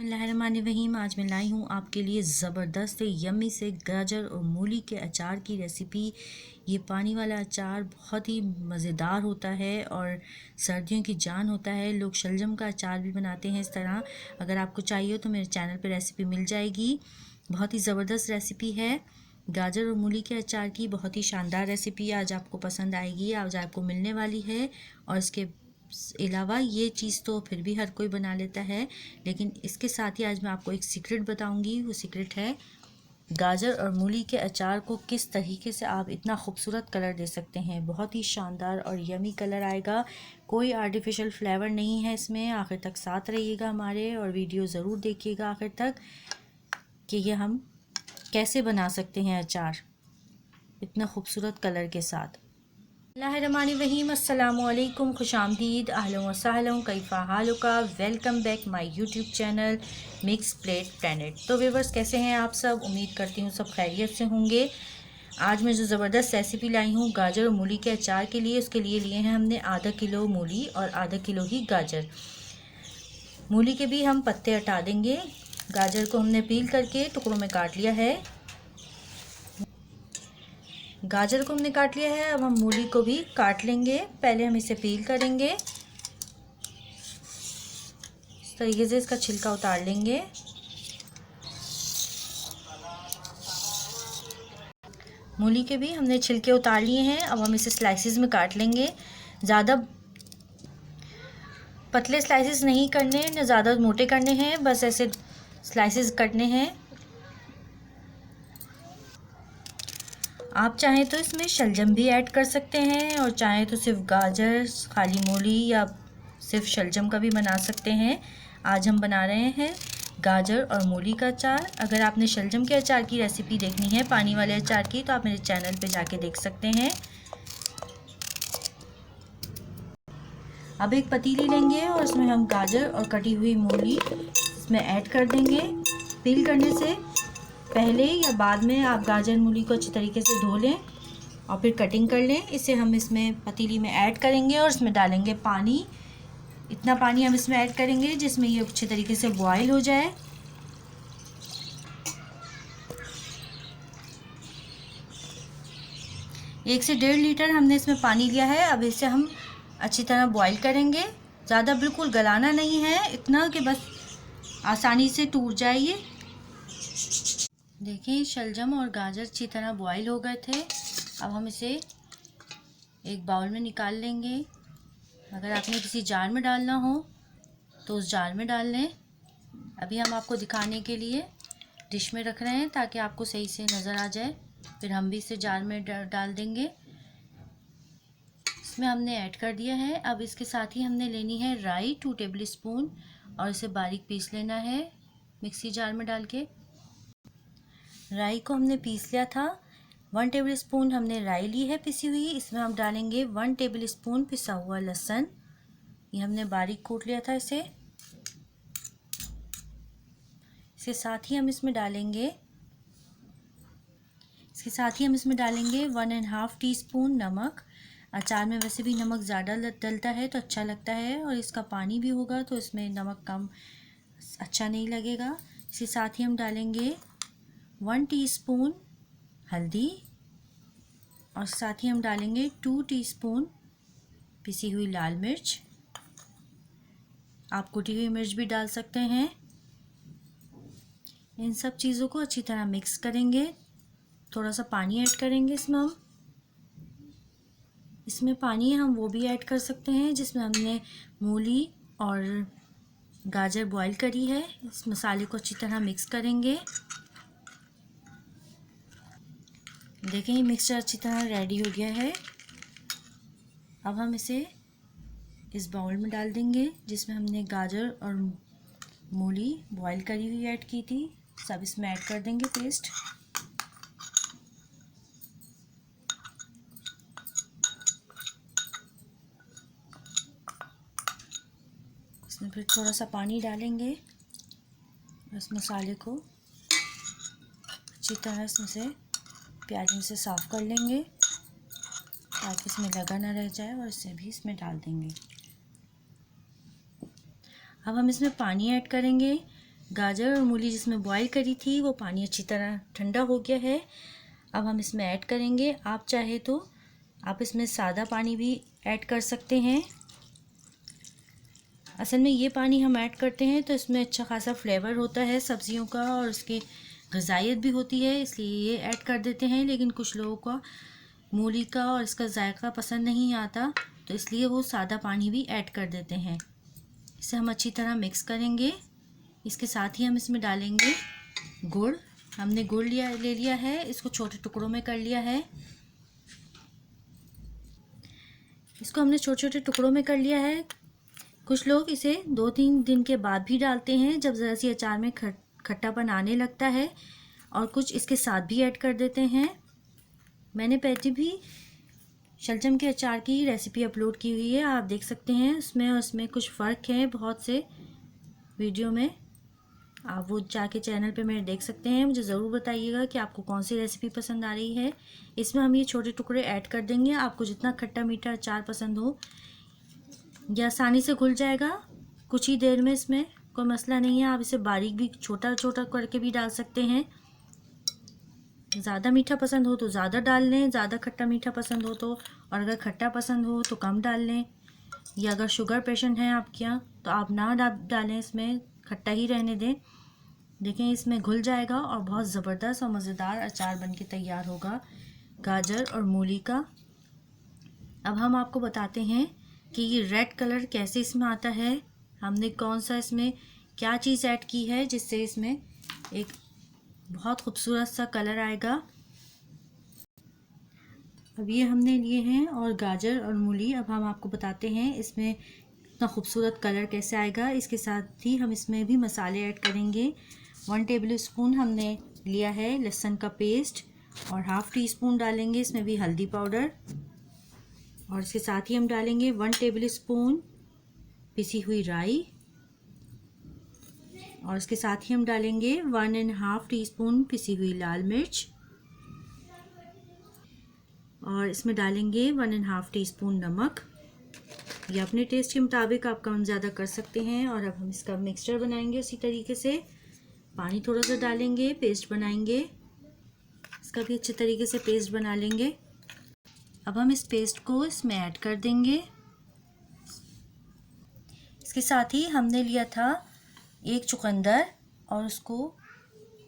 बिस्मिल्लाहिर्रहमानिर्रहीम। आज मैं लाई हूँ आपके लिए ज़बरदस्त यम्मी से गाजर और मूली के अचार की रेसिपी। ये पानी वाला अचार बहुत ही मज़ेदार होता है और सर्दियों की जान होता है। लोग शलजम का अचार भी बनाते हैं इस तरह। अगर आपको चाहिए तो मेरे चैनल पे रेसिपी मिल जाएगी। बहुत ही ज़बरदस्त रेसिपी है गाजर और मूली के अचार की। बहुत ही शानदार रेसिपी आज आपको पसंद आएगी, आज आपको मिलने वाली है। और इसके अलावा ये चीज़ तो फिर भी हर कोई बना लेता है, लेकिन इसके साथ ही आज मैं आपको एक सीक्रेट बताऊंगी। वो सीक्रेट है गाजर और मूली के अचार को किस तरीके से आप इतना खूबसूरत कलर दे सकते हैं। बहुत ही शानदार और यमी कलर आएगा, कोई आर्टिफिशियल फ्लेवर नहीं है इसमें। आखिर तक साथ रहिएगा हमारे और वीडियो ज़रूर देखिएगा आखिर तक कि ये हम कैसे बना सकते हैं अचार इतना खूबसूरत कलर के साथ। बिस्मिल्लाहिर्रहमानिर्रहीम। अस्सलामुअलैकुम, खुशामदीद, अहलन व सहलन, कैफ़ा हालुका। Welcome back my YouTube channel mix plate planet. तो व्यूअर्स, कैसे हैं आप सब? उम्मीद करती हूँ सब खैरियत से होंगे। आज मैं जो ज़बरदस्त रेसिपी लाई हूँ गाजर और मूली के अचार के लिए, उसके लिए लिए हैं हमने आधा किलो मूली और आधा किलो ही गाजर। मूली के भी हम पत्ते हटा देंगे। गाजर को हमने पील करके टुकड़ों में काट लिया है। गाजर को हमने काट लिया है, अब हम मूली को भी काट लेंगे। पहले हम इसे पील करेंगे। इस तरीके से इसका छिलका उतार लेंगे। मूली के भी हमने छिलके उतार लिए हैं। अब हम इसे स्लाइसिस में काट लेंगे। ज़्यादा पतले स्लाइसिस नहीं करने, न ज़्यादा मोटे करने हैं, बस ऐसे स्लाइसिस कटने हैं। आप चाहें तो इसमें शलजम भी ऐड कर सकते हैं और चाहें तो सिर्फ गाजर, खाली मूली या सिर्फ शलजम का भी बना सकते हैं। आज हम बना रहे हैं गाजर और मूली का अचार। अगर आपने शलजम के अचार की रेसिपी देखनी है, पानी वाले अचार की, तो आप मेरे चैनल पे जाके देख सकते हैं। अब एक पतीली लेंगे और उसमें हम गाजर और कटी हुई मूली इसमें ऐड कर देंगे। पील करने से पहले या बाद में आप गाजर मूली को अच्छी तरीके से धो लें और फिर कटिंग कर लें। इसे हम इसमें पतीली में ऐड करेंगे और इसमें डालेंगे पानी। इतना पानी हम इसमें ऐड करेंगे जिसमें ये अच्छे तरीके से बॉयल हो जाए। एक से 1.5 लीटर हमने इसमें पानी लिया है। अब इसे हम अच्छी तरह बॉयल करेंगे। ज़्यादा बिल्कुल गलाना नहीं है, इतना कि बस आसानी से टूट जाए ये। देखिए, शलजम और गाजर अच्छी तरह बॉयल हो गए थे। अब हम इसे एक बाउल में निकाल लेंगे। अगर आपने किसी जार में डालना हो तो उस जार में डाल लें। अभी हम आपको दिखाने के लिए डिश में रख रहे हैं ताकि आपको सही से नज़र आ जाए। फिर हम भी इसे जार में डाल देंगे। इसमें हमने ऐड कर दिया है। अब इसके साथ ही हमने लेनी है राई 2 टेबल स्पून और इसे बारीक पीस लेना है मिक्सी जार में डाल के। राई को हमने पीस लिया था। 1 टेबल स्पून हमने राई ली है पिसी हुई। इसमें हम डालेंगे 1 टेबल स्पून पिसा हुआ लहसुन। ये हमने बारीक कूट लिया था इसे। इसके साथ ही हम इसमें डालेंगे 1.5 टीस्पून नमक। अचार में वैसे भी नमक ज़्यादा डलता है तो अच्छा लगता है, और इसका पानी भी होगा तो इसमें नमक कम अच्छा नहीं लगेगा। इसके साथ ही हम डालेंगे 1 टीस्पून हल्दी और साथ ही हम डालेंगे 2 टीस्पून पिसी हुई लाल मिर्च। आप कुटी हुई मिर्च भी डाल सकते हैं। इन सब चीज़ों को अच्छी तरह मिक्स करेंगे। थोड़ा सा पानी ऐड करेंगे इसमें पानी हम वो भी ऐड कर सकते हैं जिसमें हमने मूली और गाजर बॉईल करी है। इस मसाले को अच्छी तरह मिक्स करेंगे। देखें, ये मिक्सचर अच्छी तरह रेडी हो गया है। अब हम इसे इस बाउल में डाल देंगे जिसमें हमने गाजर और मूली बॉईल करी हुई ऐड की थी। सब इसमें ऐड कर देंगे पेस्ट। इसमें फिर थोड़ा सा पानी डालेंगे। इस मसाले को अच्छी तरह इसमें से प्याज से साफ़ कर लेंगे ताकि इसमें लगा ना रह जाए, और इसे भी इसमें डाल देंगे। अब हम इसमें पानी ऐड करेंगे गाजर और मूली जिसमें बॉईल करी थी वो पानी अच्छी तरह ठंडा हो गया है। अब हम इसमें ऐड करेंगे, आप चाहे तो आप इसमें सादा पानी भी ऐड कर सकते हैं। असल में ये पानी हम ऐड करते हैं तो इसमें अच्छा खासा फ्लेवर होता है सब्जियों का और उसकी ग़िज़ाइयत भी होती है, इसलिए ये ऐड कर देते हैं। लेकिन कुछ लोगों का मूली का और इसका जायका पसंद नहीं आता, तो इसलिए वो सादा पानी भी ऐड कर देते हैं। इसे हम अच्छी तरह मिक्स करेंगे। इसके साथ ही हम इसमें डालेंगे गुड़। हमने गुड़ ले लिया है, इसको छोटे टुकड़ों में कर लिया है। इसको हमने छोटे छोटे टुकड़ों में कर लिया है। कुछ लोग इसे 2-3 दिन के बाद भी डालते हैं जब ज़रा सी अचार में खट्टापन आने लगता है, और कुछ इसके साथ भी ऐड कर देते हैं। मैंने पहले भी शलजम के अचार की रेसिपी अपलोड की हुई है, आप देख सकते हैं। उसमें कुछ फ़र्क है बहुत से वीडियो में, आप वो जाके चैनल पे मेरे देख सकते हैं। मुझे ज़रूर बताइएगा कि आपको कौन सी रेसिपी पसंद आ रही है। इसमें हम ये छोटे टुकड़े ऐड कर देंगे। आपको जितना खट्टा मीठा अचार पसंद हो, ये आसानी से घुल जाएगा कुछ ही देर में, इसमें कोई मसला नहीं है। आप इसे बारीक भी छोटा छोटा करके भी डाल सकते हैं। ज़्यादा मीठा पसंद हो तो ज़्यादा डाल लें, ज़्यादा खट्टा मीठा पसंद हो तो, और अगर खट्टा पसंद हो तो कम डाल लें। या अगर शुगर पेशेंट हैं आपके यहाँ तो आप ना डालें, इसमें खट्टा ही रहने दें। देखें इसमें घुल जाएगा और बहुत ज़बरदस्त और मज़ेदार अचार बनके तैयार होगा गाजर और मूली का। अब हम आपको बताते हैं कि ये रेड कलर कैसे इसमें आता है। हमने कौन सा इसमें क्या चीज़ ऐड की है जिससे इसमें एक बहुत खूबसूरत सा कलर आएगा। अब ये हमने लिए हैं और गाजर और मूली। अब हम आपको बताते हैं इसमें इतना खूबसूरत कलर कैसे आएगा। इसके साथ ही हम इसमें भी मसाले ऐड करेंगे। 1 टेबल स्पून हमने लिया है लहसुन का पेस्ट, और ½ टीस्पून डालेंगे इसमें भी हल्दी पाउडर, और इसके साथ ही हम डालेंगे 1 टेबल स्पून पिसी हुई राई, और इसके साथ ही हम डालेंगे 1½ टीस्पून पिसी हुई लाल मिर्च, और इसमें डालेंगे 1½ टीस्पून नमक। ये अपने टेस्ट के मुताबिक आप कम ज़्यादा कर सकते हैं। और अब हम इसका मिक्सचर बनाएंगे उसी तरीके से। पानी थोड़ा सा डालेंगे, पेस्ट बनाएंगे, इसका भी अच्छे तरीके से पेस्ट बना लेंगे। अब हम इस पेस्ट को इसमें ऐड कर देंगे। इसके साथ ही हमने लिया था 1 चुकंदर और उसको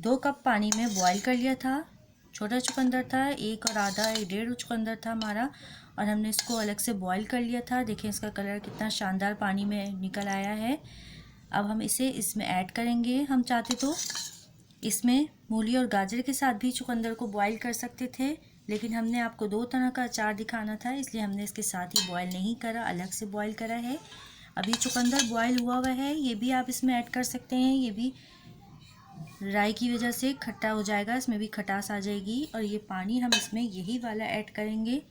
2 कप पानी में बॉईल कर लिया था। छोटा चुकंदर था, 1 और आधा 1.5 चुकंदर था हमारा, और हमने इसको अलग से बॉईल कर लिया था। देखें इसका कलर कितना शानदार पानी में निकल आया है। अब हम इसे इसमें ऐड करेंगे। हम चाहते तो इसमें मूली और गाजर के साथ भी चुकंदर को बॉईल कर सकते थे, लेकिन हमने आपको 2 तरह का अचार दिखाना था, इसलिए हमने इसके साथ ही बॉईल नहीं करा, अलग से बॉईल करा है। अभी चुकंदर बॉईल हुआ हुआ है, ये भी आप इसमें ऐड कर सकते हैं। ये भी राई की वजह से खट्टा हो जाएगा, इसमें भी खटास आ जाएगी। और ये पानी हम इसमें यही वाला ऐड करेंगे,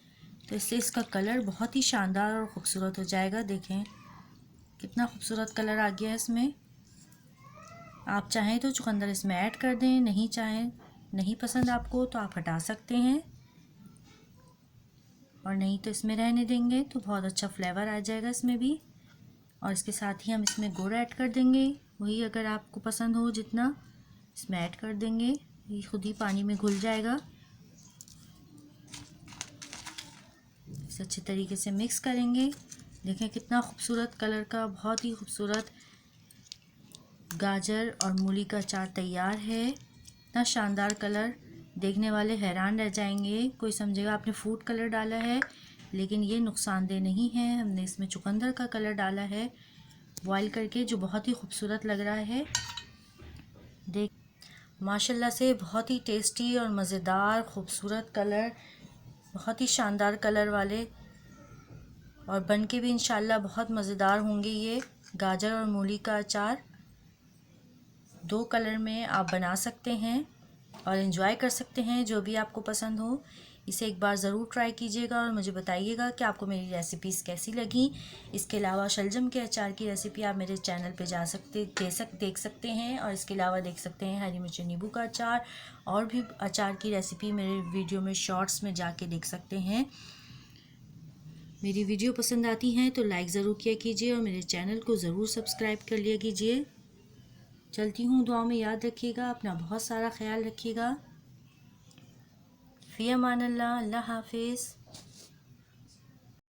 तो इससे इसका कलर बहुत ही शानदार और ख़ूबसूरत हो जाएगा। देखें कितना खूबसूरत कलर आ गया है इसमें। आप चाहें तो चुकंदर इसमें ऐड कर दें, नहीं चाहें, नहीं पसंद आपको तो आप हटा सकते हैं, और नहीं तो इसमें रहने देंगे तो बहुत अच्छा फ्लेवर आ जाएगा इसमें भी। और इसके साथ ही हम इसमें गुड़ ऐड कर देंगे, वही अगर आपको पसंद हो जितना इसमें ऐड कर देंगे। ये खुद ही पानी में घुल जाएगा। इसे अच्छे तरीके से मिक्स करेंगे। देखें कितना खूबसूरत कलर का, बहुत ही खूबसूरत गाजर और मूली का अचार तैयार है। इतना शानदार कलर, देखने वाले हैरान रह जाएंगे। कोई समझेगा आपने फूड कलर डाला है, लेकिन ये नुकसानदेह नहीं है। हमने इसमें चुकंदर का कलर डाला है बॉईल करके, जो बहुत ही खूबसूरत लग रहा है। देख माशाल्लाह से बहुत ही टेस्टी और मज़ेदार खूबसूरत कलर, बहुत ही शानदार कलर वाले, और बन के भी इंशाल्लाह बहुत मज़ेदार होंगे। ये गाजर और मूली का अचार 2 कलर में आप बना सकते हैं और एंजॉय कर सकते हैं, जो भी आपको पसंद हो। इसे एक बार ज़रूर ट्राई कीजिएगा और मुझे बताइएगा कि आपको मेरी रेसिपीज़ कैसी लगी। इसके अलावा शलजम के अचार की रेसिपी आप मेरे चैनल पे देख सकते हैं, और इसके अलावा देख सकते हैं हरी मिर्च नींबू का अचार, और भी अचार की रेसिपी मेरे वीडियो में शॉर्ट्स में जाके देख सकते हैं। मेरी वीडियो पसंद आती हैं तो लाइक ज़रूर किया कीजिए और मेरे चैनल को ज़रूर सब्सक्राइब कर लिया कीजिए। चलती हूँ, दुआओं में याद रखिएगा, अपना बहुत सारा ख्याल रखिएगा। फ़ी अमान अल्लाह, अल्लाह हाफिज़।